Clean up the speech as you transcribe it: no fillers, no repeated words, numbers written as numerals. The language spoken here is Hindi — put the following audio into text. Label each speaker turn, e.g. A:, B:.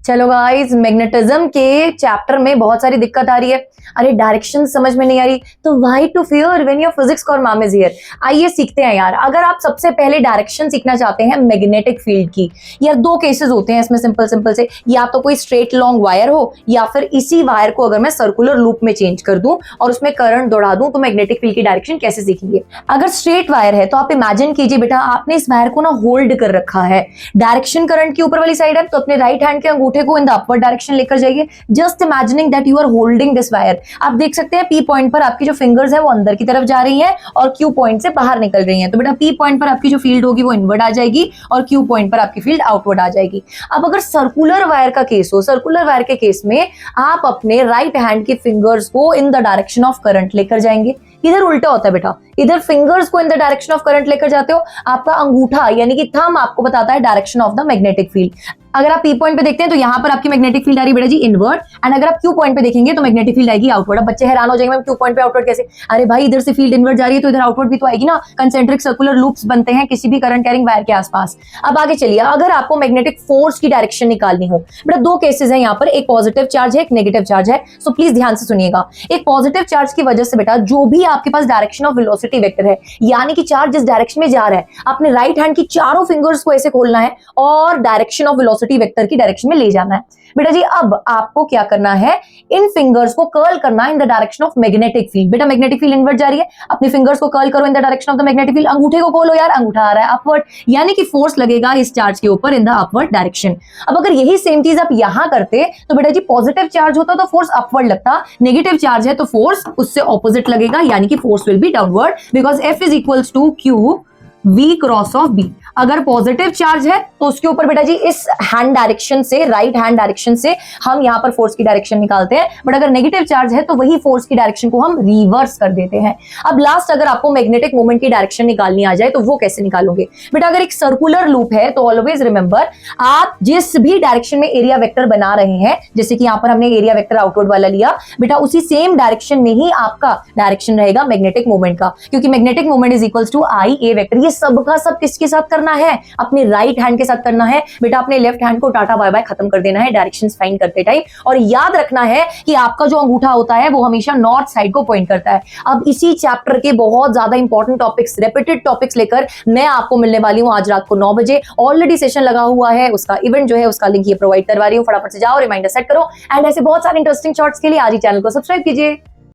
A: चलो गाइस, मैग्नेटिज्म के चैप्टर में बहुत सारी दिक्कत आ रही है। अरे डायरेक्शन समझ में नहीं आ रही तो why to fear when your physics और मैम इज हियर। आइए सीखते हैं यार। अगर आप सबसे पहले डायरेक्शन सीखना चाहते हैं मैग्नेटिक फील्ड की, यार दो केसेस होते हैं इसमें सिंपल सिंपल से, या तो कोई स्ट्रेट लॉन्ग वायर हो या फिर इसी वायर को अगर मैं सर्कुलर लूप में चेंज कर दूं और उसमें करंट दौड़ा दूं तो मैग्नेटिक फील्ड की डायरेक्शन कैसे सीखेंगे। अगर स्ट्रेट वायर है तो आप इमेजिन कीजिए बेटा, आपने इस वायर को ना होल्ड कर रखा है, डायरेक्शन करंट की ऊपर वाली साइड है, तो अपने राइट हैंड के अंगूठे को इन द अपवर्ड डायरेक्शन लेकर जाइए। Just imagining that you are holding this wire. आप देख सकते हैं पी पॉइंट पर आपकी जो फिंगर्स है वो अंदर की तरफ जा रही हैं और क्यू पॉइंट से बाहर निकल रही हैं। तो बेटा पी पॉइंट पर आपकी जो फील्ड होगी वो इनवर्ड आ जाएगी और क्यू पॉइंट पर आपकी फील्ड आउटवर्ड आ जाएगी। अब अगर सर्कुलर वायर का केस हो, सर्कुलर वायर के केस में आप अपने राइट हैंड के फिंगर्स को in the direction of current लेकर जाएंगे। इधर उल्टा होता है बेटा, इधर फिंगर्स को in the direction of current लेकर जाते हो, आपका अंगूठा यानी कि थंब आपको बताता है direction of the magnetic field. अगर आप पी पॉइंट पे देखते हैं तो यहां पर आपकी मैग्नेटिक फील्ड आ रही है बेटा जी इनवर्ड, एंड अगर आप क्यू पॉइंट पे देखेंगे तो मैग्नेटिक फील्ड आएगी आउटवर्ड। अब बच्चे हैरान हो जाएंगे, मैम क्यू पॉइंट पे आउटवर्ड कैसे? अरे भाई इधर से फील्ड इनवर्ड जा रही है तो इधर आउटवर्ड भी तो आएगी ना। कंसेंट्रिक सर्कुलर लूप्स बनते हैं किसी भी करंट कैरिंग वायर के आसपास। अब आगे चलिए, अगर आपको मैग्नेटिक फोर्स की डायरेक्शन निकालनी हो, बेटा दो केसेस हैं यहाँ पर, एक पॉजिटिव चार्ज है एक नेगेटिव चार्ज है। सो प्लीज ध्यान से सुनिएगा। एक पॉजिटिव चार्ज की वजह से बेटा जो भी आपके पास डायरेक्शन ऑफ वेलोसिटी वेक्टर है, यानी कि चार्ज जिस डायरेक्शन में जा रहा है, अपने राइट हैंड की चारों फिंगर्स को ऐसे खोलना है और डायरेक्शन ऑफ वेलोसिटी वेक्टर की डायरेक्शन में ले जाना है। बेटा जी अब आपको क्या करना है, इन फिंगर्स को कर्ल करना है in the direction of magnetic field. बेटा मैग्नेटिक फील्ड इनवर्ड जा रही है, अपने फिंगर्स को कर्ल करो in the direction of the magnetic field. अंगूठे को खोलो यार, अंगूठा आ रहा है अपवर्ड, यानी कि फोर्स लगेगा इस चार्ज के ऊपर इन द अपवर्ड डायरेक्शन। अब अगर यही सेम चीज आप यहां करते तो बेटा जी पॉजिटिव चार्ज होता तो फोर्स अपवर्ड लगता, नेगेटिव चार्ज है तो फोर्स उससे ऑपोजिट लगेगा, यानी कि force will be downward because F is equals to Q V cross of B। अगर पॉजिटिव चार्ज है तो उसके ऊपर बेटा जी इस हैंड डायरेक्शन से, राइट हैंड डायरेक्शन से हम यहां पर फोर्स की डायरेक्शन निकालते हैं, बट अगर नेगेटिव चार्ज है तो वही फोर्स की डायरेक्शन को हम रिवर्स कर देते हैं। अब लास्ट, अगर आपको मैग्नेटिक मोमेंट की डायरेक्शन निकालनी आ जाए तो वो कैसे निकालोगे? बेटा अगर एक सर्कुलर लूप है तो ऑलवेज रिमेंबर, आप जिस भी डायरेक्शन में एरिया वेक्टर बना रहे हैं, जैसे कि यहां पर हमने एरिया वेक्टर आउटवर्ड वाला लिया, बेटा उसी सेम डायरेक्शन में ही आपका डायरेक्शन रहेगा मैग्नेटिक मोमेंट का, क्योंकि magnetic moment is equals to I A vector. ये सबका सब किसके साथ करना है? अपने राइट हैंड के साथ करना है। बेटा अपने लेफ्ट हैंड को टाटा बाय बाय खत्म कर देना है डायरेक्शंस फाइंड करते टाइम, और याद रखना है कि आपका जो अंगूठा होता है वो हमेशा नॉर्थ साइड को पॉइंट करता है। अब इसी चैप्टर के बहुत ज्यादा इंपॉर्टेंट टॉपिक्स, रिपीटेड टॉपिक्स लेकर मैं आपको मिलने वाली हूं आज रात को 9 बजे। ऑलरेडी सेशन लगा हुआ है, उसका इवेंट जो है उसका लिंक ये प्रोवाइड करवा रही हूं, फटाफट से जाओ, रिमाइंडर सेट करो, एंड ऐसे बहुत सारे इंटरेस्टिंग शॉर्ट्स के लिए आज ही चैनल को सब्सक्राइब कीजिए।